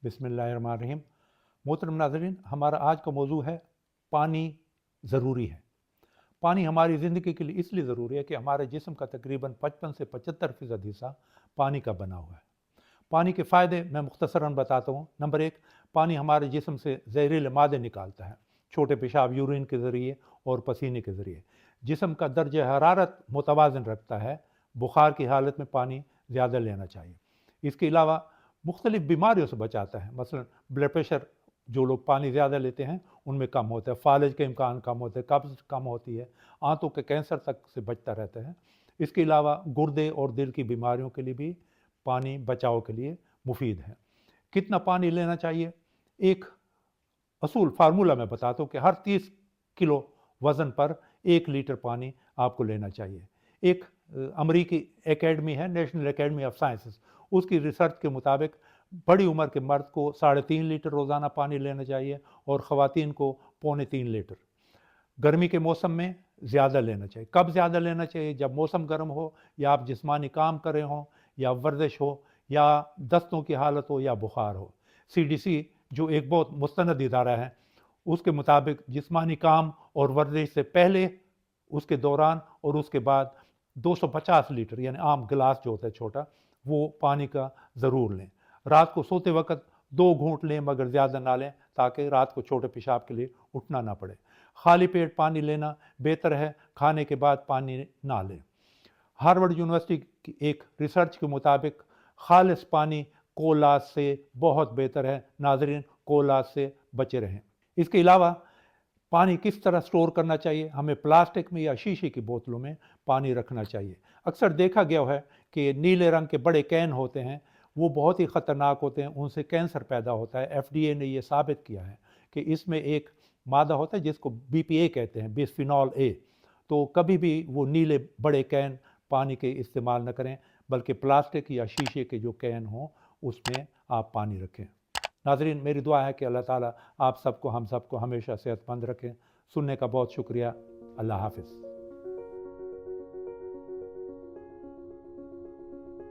بسم اللہ الرحمن الرحیم۔ محترم ناظرین، ہمارا آج کا موضوع ہے پانی ضروری ہے۔ پانی ہماری زندگی کے لیے اس لیے ضروری ہے کہ ہمارے جسم کا تقریباً 55 سے 75% حصہ پانی کا بنا ہوا ہے۔ پانی کے فائدے میں مختصراً بتاتا ہوں۔ نمبر 1، پانی ہمارے جسم سے زہریلے مادے نکالتا ہے، چھوٹے پیشاب، یورین کے ذریعے اور پسینے کے ذریعے۔ جسم کا درجہ حرارت متوازن رکھتا ہے۔ بخار کی حالت میں پانی زیادہ لینا چاہیے۔ اس کے علاوہ مختلف بیماریوں سے بچاتا ہے، مثلا بلڈ پریشر جو لوگ پانی زیادہ لیتے ہیں ان میں کم ہوتا ہے، فالج کا امکان کم ہوتا ہے، قبض کم ہوتی ہے، آنتوں کے کینسر تک سے بچتا رہتا ہے۔ اس کے علاوہ گردے اور دل کی بیماریوں کے لیے بھی پانی بچاؤ کے لیے مفید ہے۔ کتنا پانی لینا چاہیے؟ ایک اصول فارمولہ میں بتاتا ہوں کہ ہر 30 کلو وزن پر 1 لیٹر پانی آپ کو لینا چاہیے۔ ایک امریکی اکیڈمی ہے، نیشنل اکیڈمی آف سائنسز، اس کی ریسرچ کے مطابق بڑی عمر کے مرد کو 3.5 لیٹر روزانہ پانی لینا چاہیے اور خواتین کو 2.25 لیٹر۔ گرمی کے موسم میں زیادہ لینا چاہیے۔ کب زیادہ لینا چاہیے؟ جب موسم گرم ہو، یا آپ جسمانی کام کر رہے ہوں، یا ورزش ہو، یا دستوں کی حالت ہو، یا بخار ہو۔ CDC جو ایک بہت مستند ادارہ ہے، اس کے مطابق جسمانی کام اور ورزش سے پہلے، اس کے دوران اور اس کے بعد 250 لیٹر یعنی عام گلاس جو ہوتا ہے چھوٹا، وہ پانی کا ضرور لیں۔ رات کو سوتے وقت 2 گھونٹ لیں مگر زیادہ نہ لیں تاکہ رات کو چھوٹے پیشاب کے لیے اٹھنا نہ پڑے۔ خالی پیٹ پانی لینا بہتر ہے، کھانے کے بعد پانی نہ لیں۔ ہارورڈ یونیورسٹی کی ایک ریسرچ کے مطابق خالص پانی کولاز سے بہت بہتر ہے۔ ناظرین، کولاز سے بچے رہیں۔ اس کے علاوہ پانی کس طرح سٹور کرنا چاہیے؟ ہمیں پلاسٹک میں یا شیشے کی بوتلوں میں پانی رکھنا چاہیے۔ اکثر دیکھا گیا ہے کہ نیلے رنگ کے بڑے کین ہوتے ہیں، وہ بہت ہی خطرناک ہوتے ہیں، ان سے کینسر پیدا ہوتا ہے۔ FDA نے یہ ثابت کیا ہے کہ اس میں ایک مادہ ہوتا ہے جس کو BPA کہتے ہیں، بسفینول A۔ تو کبھی بھی وہ نیلے بڑے کین پانی کے استعمال نہ کریں، بلکہ پلاسٹک یا شیشے کے جو کین ہوں اس میں آپ پانی رکھیں۔ ناظرین، میری دعا ہے کہ اللہ تعالیٰ آپ سب کو، ہم سب کو ہمیشہ صحت مند رکھیں۔ سننے کا بہت شکریہ۔ اللہ حافظ۔